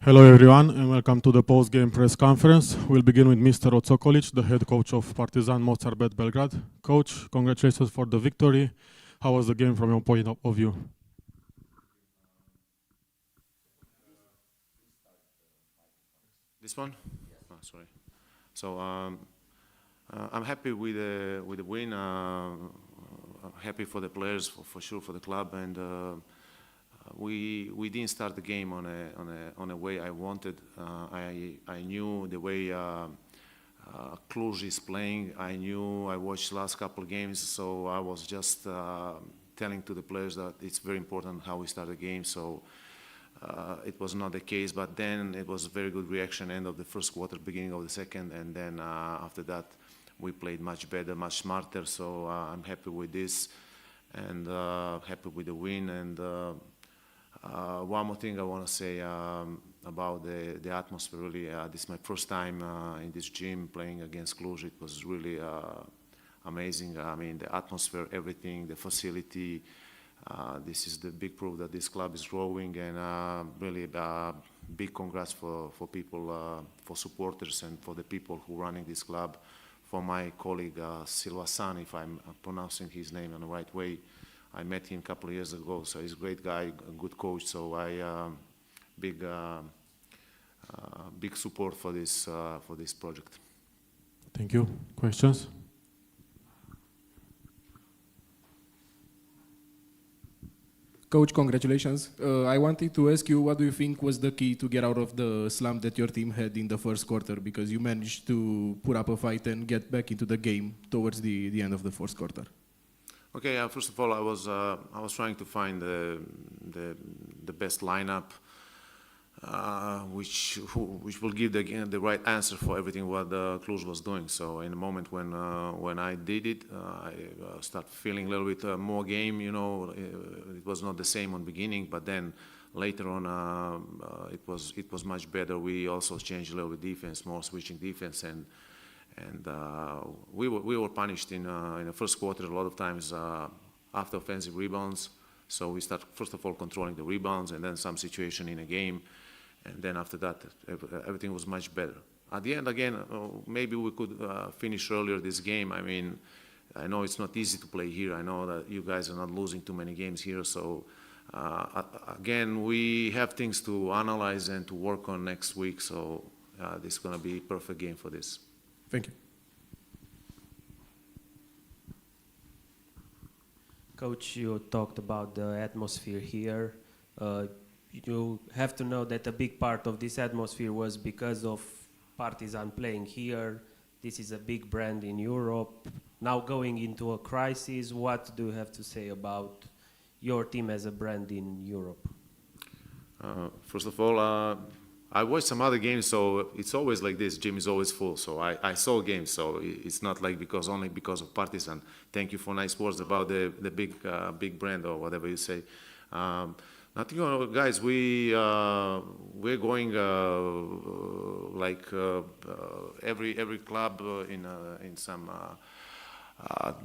Hello everyone and welcome to the post-game press conference. We'll begin with Mr. Otsokolic, the head coach of Partizan Mozzart Belgrade. Coach, congratulations for the victory. How was the game from your point of view? This one? Oh, sorry. So I'm happy with the win. Happy for the players, for sure, for the club, and we didn't start the game on a way I wanted. I knew the way Cluj is playing. I watched last couple of games, so I was just telling to the players that it's very important how we start the game. So. It was not the case, but then it was a very good reaction end of the first quarter, beginning of the second, and then after that we played much better, much smarter, so I'm happy with this and happy with the win. And one more thing I want to say about the atmosphere, really, this is my first time in this gym playing against Cluj. It was really amazing. I mean, the atmosphere, everything, the facility. This is the big proof that this club is growing, and really big congrats for people, for supporters, and for the people who are running this club. For my colleague Silvasan, if I'm pronouncing his name in the right way, I met him a couple of years ago. So he's a great guy, a good coach. So I big support for this project. Thank you. Questions? Coach, congratulations. I wanted to ask you, what do you think was the key to get out of the slump that your team had in the first quarter? Because you managed to put up a fight and get back into the game towards the end of the first quarter. Okay, first of all, I was trying to find the best lineup, which will give the right answer for everything what Cluj was doing. So in the moment when I did it, I started feeling a little bit more game. You know, it was not the same on the beginning, but then later on it was much better. We also changed a little bit defense, more switching defense, and we were punished in the first quarter a lot of times after offensive rebounds. So we start first of all controlling the rebounds, and then some situation in a game. And then after that, everything was much better. At the end, again, maybe we could finish earlier this game. I mean, I know it's not easy to play here. I know that you guys are not losing too many games here. So, again, we have things to analyze and to work on next week. So this is going to be a perfect game for this. Thank you. Coach, you talked about the atmosphere here. You have to know that a big part of this atmosphere was because of Partizan playing here. This is a big brand in Europe. Now going into a crisis, what do you have to say about your team as a brand in Europe? First of all, I watched some other games, so it's always like this. Gym is always full, so I saw games. So it's not like only because of Partizan. Thank you for nice words about the big brand or whatever you say. Nothing, guys. We're going like every club in some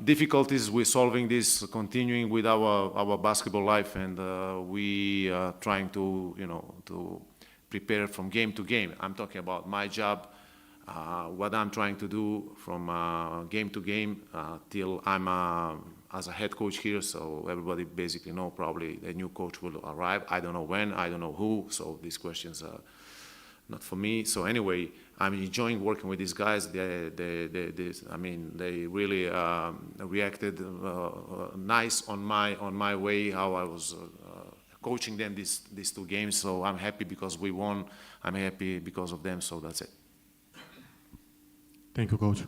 difficulties. We're solving this, continuing with our basketball life, and we are trying to to prepare from game to game. I'm talking about my job, what I'm trying to do from game to game till I'm as a head coach here. So everybody basically know probably a new coach will arrive. I don't know when, I don't know who. So these questions are not for me. So anyway, I'm enjoying working with these guys. I mean, they really reacted nice on my way how I was coaching them these two games. So I'm happy because we won. I'm happy because of them. So that's it. Thank you, Coach.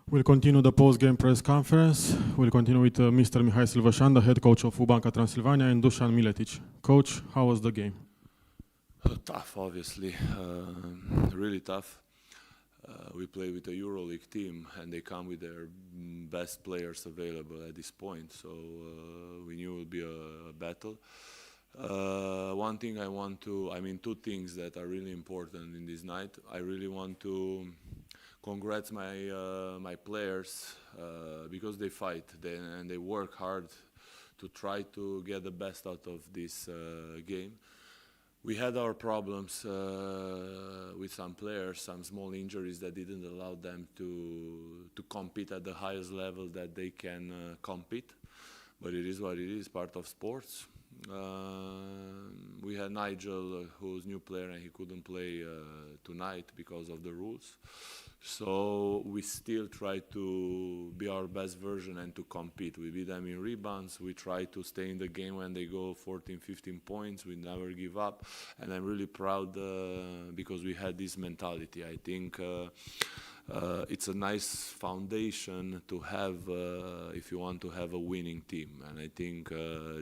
We'll continue the post-game press conference. We'll continue with Mr. Mihai Silvasan, the head coach of Banca Transilvania, and Dusan Miletic. Coach, how was the game? Tough, obviously, really tough. We play with a EuroLeague team, and they come with their best players available at this point. So we knew it would be a battle. One thing two things that are really important in this night. I really want to congrats my players because they fight and they work hard to try to get the best out of this game. We had our problems with some players, some small injuries that didn't allow them to compete at the highest level that they can compete. But it is what it is, part of sports. We had Nigel, who's new player, and he couldn't play tonight because of the rules. So we still try to be our best version and to compete. We beat them in rebounds. We try to stay in the game when they go 14, 15 points. We never give up. And I'm really proud because we had this mentality. I think it's a nice foundation to have if you want to have a winning team. And I think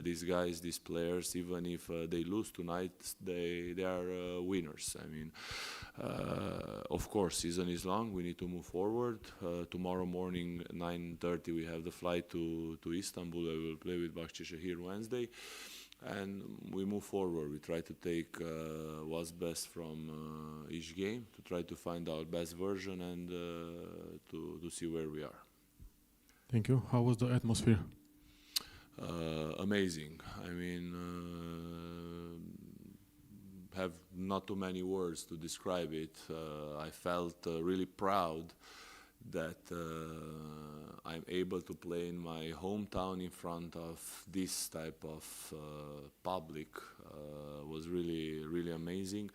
these guys, these players, even if they lose tonight, they are winners. I mean, of course, season is long. We need to move forward. Tomorrow morning, 9:30, we have the flight to Istanbul. I will play with Başakşehir Wednesday. And we move forward. We try to take what's best from each game, to try to find our best version and to see where we are. Thank you. How was the atmosphere? Amazing. I mean, have not too many words to describe it. I felt really proud that I'm able to play in my hometown in front of this type of public. Was really, really amazing.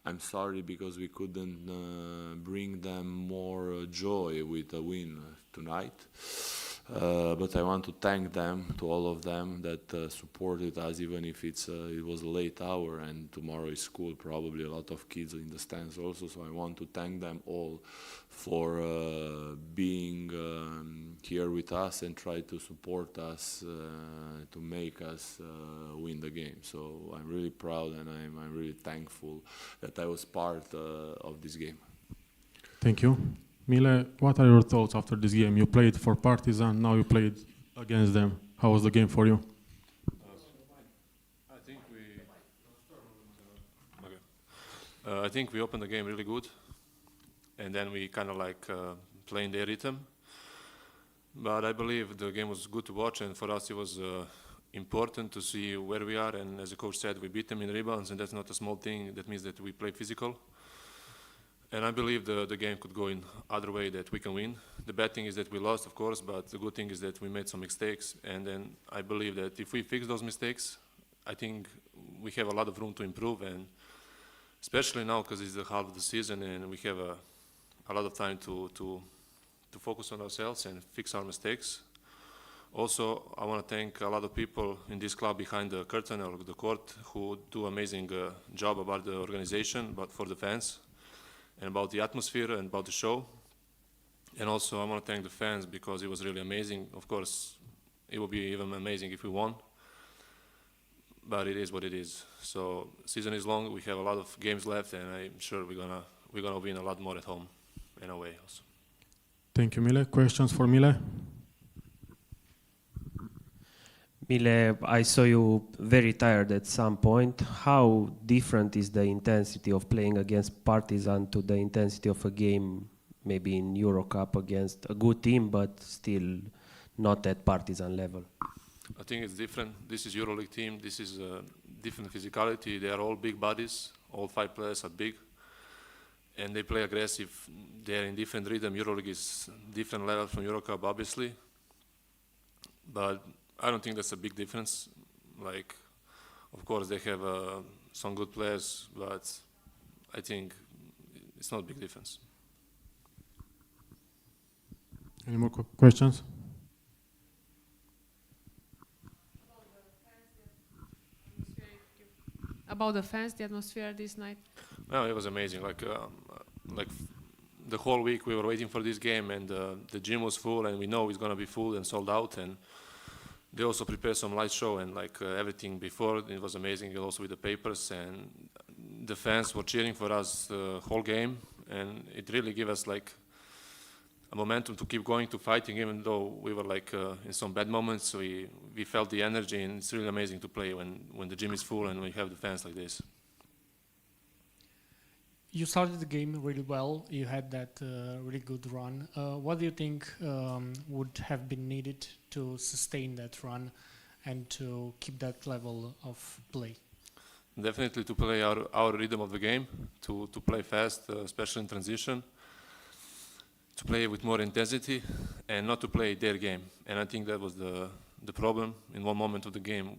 I'm sorry because we couldn't bring them more joy with a win tonight. But I want to thank them, to all of them that supported us, even if it was a late hour and tomorrow is school, probably a lot of kids in the stands also. So I want to thank them all for being here with us and try to support us to make us win the game. So I'm really proud and I'm really thankful that I was part of this game. Thank you. Mile, what are your thoughts after this game? You played for Partizan, now you played against them. How was the game for you? I think we opened the game really good, and then we kind of like playing their rhythm. But I believe the game was good to watch, and for us it was important to see where we are. And as the coach said, we beat them in rebounds, and that's not a small thing. That means that we play physical. And I believe the game could go in other way, that we can win. The bad thing is that we lost, of course, but the good thing is that we made some mistakes. And then I believe that if we fix those mistakes, I think we have a lot of room to improve. And especially now, because it's the half of the season and we have a lot of time to focus on ourselves and fix our mistakes. Also, I want to thank a lot of people in this club behind the curtain or the court who do amazing job about the organization, but for the fans, and about the atmosphere and about the show. And also I want to thank the fans because it was really amazing. Of course, it would be even amazing if we won, but it is what it is. So season is long, we have a lot of games left, and I'm sure we're gonna win a lot more at home and away also. Thank you, Mile. Questions for Mile? Mile, I saw you very tired at some point. How different is the intensity of playing against Partizan to the intensity of a game maybe in Eurocup against a good team, but still not at Partizan level? I think it's different. This is EuroLeague team. This is a different physicality. They are all big bodies. All 5 players are big, and they play aggressive. They are in different rhythm. EuroLeague is different level from Eurocup, obviously, but I don't think that's a big difference. Like, of course, they have some good players, but I think it's not a big difference. Any more questions? About the fans, the atmosphere this night? No, it was amazing. Like the whole week we were waiting for this game, and the gym was full, and we know it's gonna be full and sold out. And they also prepared some light show and like everything before. It was amazing, also with the papers, and the fans were cheering for us the whole game, and it really gave us like a momentum to keep going, to fighting, even though we were like in some bad moments. We felt the energy, and it's really amazing to play when the gym is full and we have the fans like this. You started the game really well. You had that really good run. What do you think would have been needed to sustain that run and to keep that level of play? Definitely to play our rhythm of the game, to play fast, especially in transition, to play with more intensity, and not to play their game. And I think that was the problem in one moment of the game.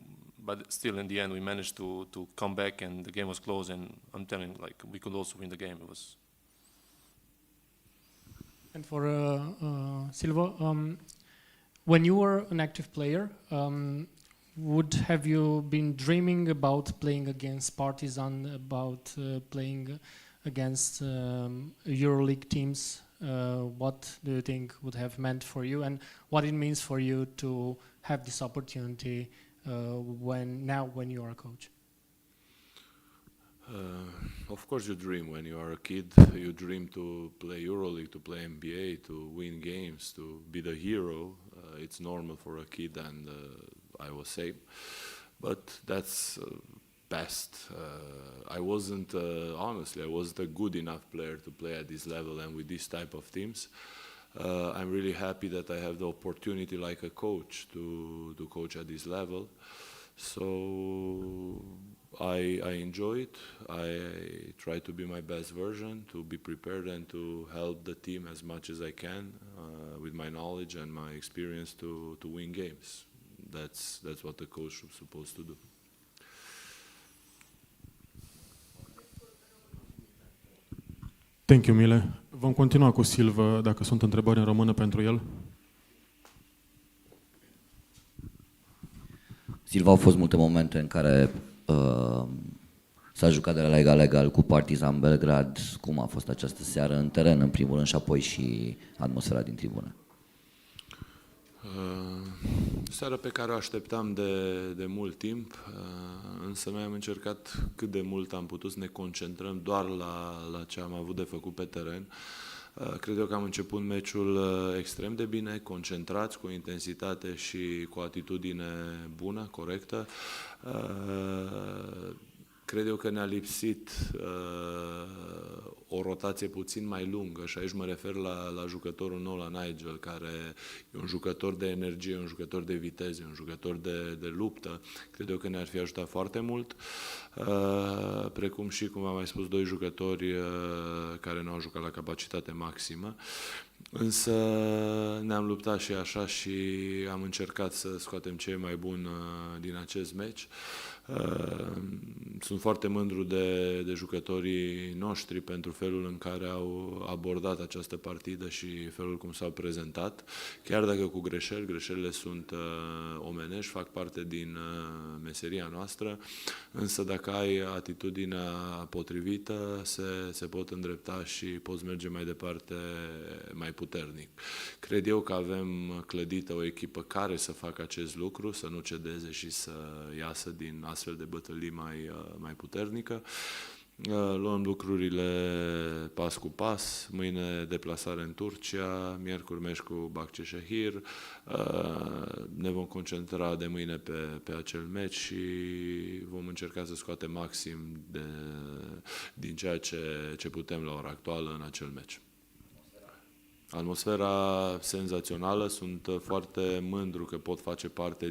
But still, in the end, we managed to come back, and the game was close. And I'm telling, like, we could also win the game. It was. And for Silva, when you were an active player, would have you been dreaming about playing against Partizan, about playing against EuroLeague teams? What do you think would have meant for you, and what it means for you to have this opportunity when you are a coach? Of course you dream when you are a kid. You dream to play EuroLeague, to play NBA, to win games, to be the hero. It's normal for a kid, and I was same. But that's past. I wasn't, honestly, I wasn't a good enough player to play at this level and with this type of teams. I'm really happy that I have the opportunity like a coach to coach at this level. So I enjoy it. I try to be my best version, to be prepared and to help the team as much as I can with my knowledge and my experience to win games. That's what the coach is supposed to do. Thank you, Mile. Vom continua cu Silva dacă sunt întrebări în română pentru el. Silva, au fost multe momente în care s-a jucat de la egal cu Partizan Belgrad. Cum a fost această seară în teren, în primul rând, și apoi și atmosfera din tribună? Seara pe care o așteptam de mult timp, însă noi am încercat cât de mult am putut să ne concentrăm doar la ce am avut de făcut pe teren. Cred eu că am început meciul extrem de bine, concentrați, cu intensitate și cu o atitudine bună, corectă. Cred eu că ne-a lipsit o rotație puțin mai lungă și aici mă refer la jucătorul nou, la Nigel, care e un jucător de energie, un jucător de viteză, un jucător de luptă. Cred eu că ne-ar fi ajutat foarte mult, precum și, cum am mai spus, doi jucători care nu au jucat la capacitate maximă. Însă ne-am luptat și așa și am încercat să scoatem cei mai buni din acest meci. Sunt foarte mândru de jucătorii noștri pentru felul în care au abordat această partidă și felul cum s-au prezentat. Chiar dacă cu greșelile sunt omenești, fac parte din meseria noastră, însă dacă ai atitudinea potrivită, se pot îndrepta și poți merge mai departe mai puternic. Cred eu că avem clădită o echipă care să facă acest lucru, să nu cedeze și să iasă din astfel de bătălii mai puternică. Luăm lucrurile pas cu pas. Mâine deplasare în Turcia, miercuri meci cu Başakşehir. Ne vom concentra de mâine pe acel meci și vom încerca să scoatem maxim din ceea ce putem la ora actuală în acel meci. Atmosfera senzațională, sunt foarte mândru că pot face parte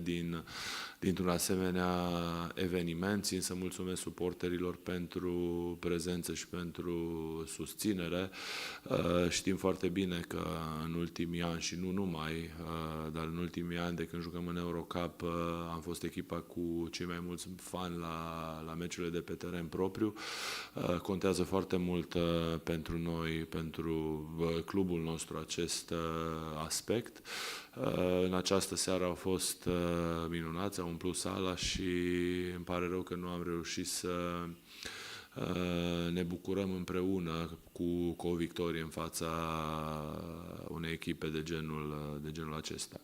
dintr-un asemenea eveniment. Țin să mulțumesc suporterilor pentru prezență și pentru susținere. Știm foarte bine că în ultimii ani și nu numai, dar în ultimii ani de când jucăm în Eurocup am fost echipa cu cei mai mulți fani la meciurile de pe teren propriu. Contează foarte mult pentru noi, pentru clubul nostru acest aspect. În această seară au fost minunați, au umplut sala și îmi pare rău că nu am reușit să ne bucurăm împreună cu o victorie în fața unei echipe de genul acesta.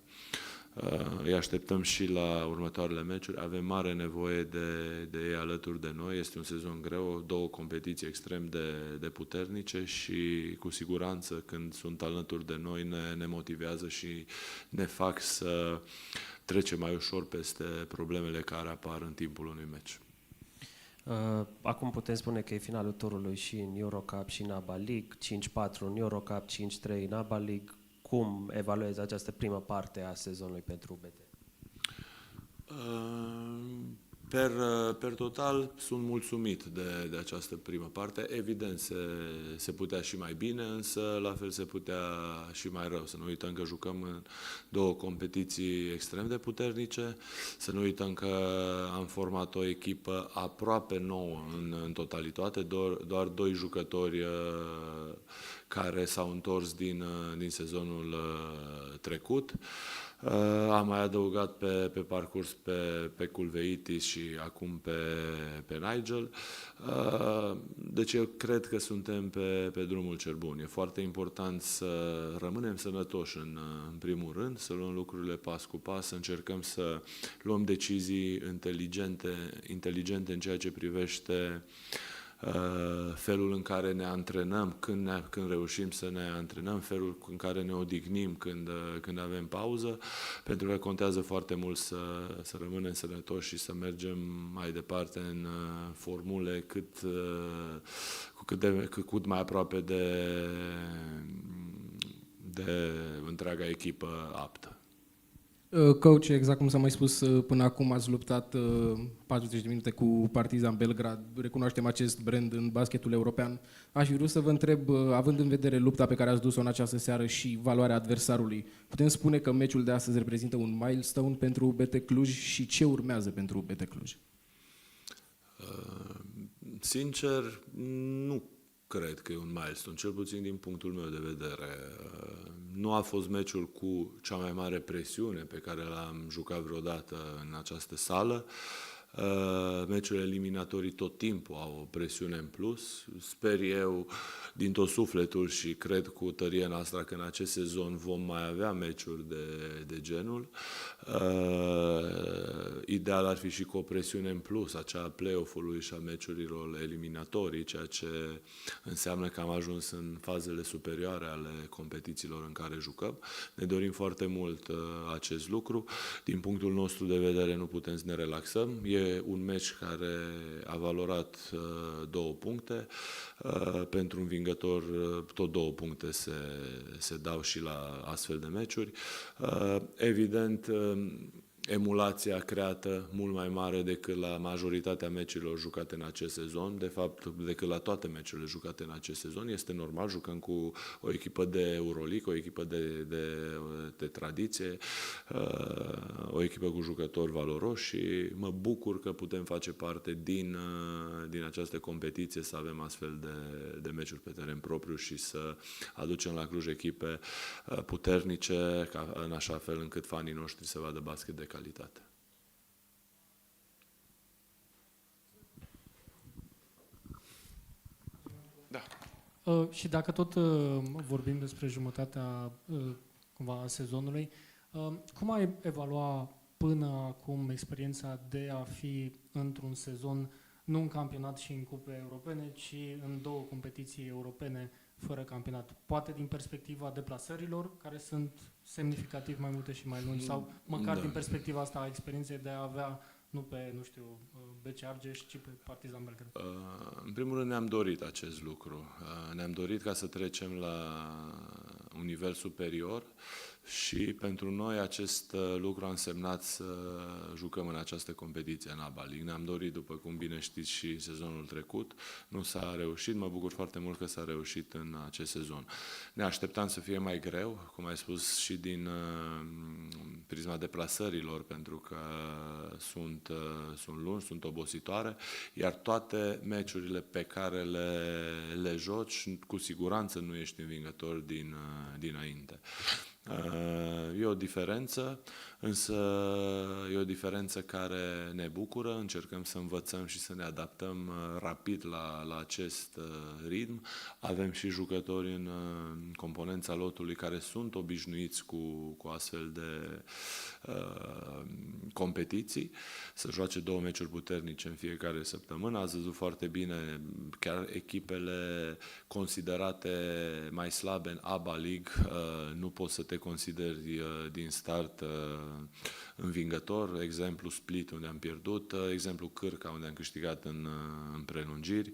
Îi așteptăm și la următoarele meciuri. Avem mare nevoie de ei alături de noi. Este un sezon greu, două competiții extrem de puternice și cu siguranță când sunt alături de noi ne motivează și ne fac să trecem mai ușor peste problemele care apar în timpul unui meci. Acum putem spune că e finalul turului și în Eurocup și în ABA League, 5-4 în Eurocup, 5-3 în ABA League. Cum evaluezi această primă parte a sezonului pentru BT? Per total sunt mulțumit de această primă parte. Evident, se putea și mai bine, însă la fel se putea și mai rău. Să nu uităm că jucăm în două competiții extrem de puternice, să nu uităm că am format o echipă aproape nouă în totalitate, doar doi jucători care s-au întors din sezonul trecut. Am mai adăugat pe parcurs pe Culveitis și acum pe Nigel. Deci eu cred că suntem pe drumul cel bun. E foarte important să rămânem sănătoși în primul rând, să luăm lucrurile pas cu pas, să încercăm să luăm decizii inteligente în ceea ce privește felul în care ne antrenăm, când reușim să ne antrenăm, felul în care ne odihnim când avem pauză, pentru că contează foarte mult să rămânem sănătoși și să mergem mai departe în formule cât mai aproape de întreaga echipă aptă. Coach, exact cum s-a mai spus până acum, ați luptat 40 de minute cu Partizan Belgrad. Recunoaștem acest brand în basketul european. Aș fi vrut să vă întreb, având în vedere lupta pe care ați dus-o în această seară și valoarea adversarului, putem spune că meciul de astăzi reprezintă un milestone pentru BT Cluj și ce urmează pentru BT Cluj? Sincer, nu cred că e un milestone, cel puțin din punctul meu de vedere. Nu a fost meciul cu cea mai mare presiune pe care l-am jucat vreodată în această sală. Meciurile eliminatorii tot timpul au o presiune în plus. Sper eu din tot sufletul și cred cu tărie noastră că în acest sezon vom mai avea meciuri de genul. Ideal ar fi și cu o presiune în plus, acea play-off-ului și a meciurilor eliminatorii, ceea ce înseamnă că am ajuns în fazele superioare ale competițiilor în care jucăm. Ne dorim foarte mult acest lucru. Din punctul nostru de vedere nu putem să ne relaxăm. E un meci care a valorat 2 puncte. Pentru învingător tot 2 puncte se dau și la astfel de meciuri. Evident, emulația creată mult mai mare decât la majoritatea meciurilor jucate în acest sezon, de fapt decât la toate meciurile jucate în acest sezon. Este normal, jucăm cu o echipă de Euroleague, o echipă de tradiție, o echipă cu jucători valoroși și mă bucur că putem face parte din această competiție, să avem astfel de meciuri pe teren propriu și să aducem la Cluj echipe puternice, în așa fel încât fanii noștri să vadă basket de calitate. Da. Și dacă tot vorbim despre jumătatea cumva a sezonului, cum ai evalua până acum experiența de a fi într-un sezon, nu în campionat și în cupe europene, ci în 2 competiții europene fără campionat? Poate din perspectiva deplasărilor, care sunt semnificativ mai multe și mai lungi, sau măcar din perspectiva asta a experienței de a avea nu pe, nu știu, BC Argeș, ci pe Partizan Belgrad? În primul rând ne-am dorit acest lucru. Ne-am dorit ca să trecem la un nivel superior și pentru noi acest lucru a însemnat să jucăm în această competiție în ABA League. Ne-am dorit, după cum bine știți, și sezonul trecut. Nu s-a reușit, mă bucur foarte mult că s-a reușit în acest sezon. Ne așteptam să fie mai greu, cum ai spus, și din prisma deplasărilor, pentru că sunt lungi, sunt obositoare, iar toate meciurile pe care le joci, cu siguranță nu ești învingător dinainte. E o diferență, însă e o o diferență care ne bucură, încercăm să învățăm și să ne adaptăm rapid la acest ritm. Avem și jucători în componența lotului care sunt obișnuiți cu astfel de competiții, să joace 2 meciuri puternice în fiecare săptămână. Ați văzut foarte bine, chiar echipele considerate mai slabe în ABA League, nu poți să te consideri din start învingător. Exemplu Split, unde am pierdut, exemplu Cârca, unde am câștigat în prelungiri.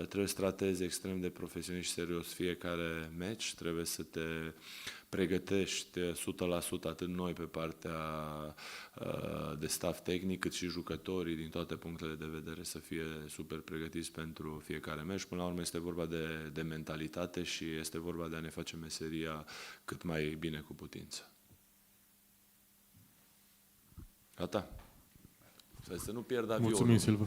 Trebuie să tratezi extrem de profesionist și serios fiecare meci, trebuie să te pregătești 100%, atât noi pe partea de staff tehnic, cât și jucătorii din toate punctele de vedere să fie super pregătiți pentru fiecare meci. Până la urmă este vorba de mentalitate și este vorba de a ne face meseria cât mai bine cu putință. Gata? Să nu pierd avionul. Mulțumim, Silva.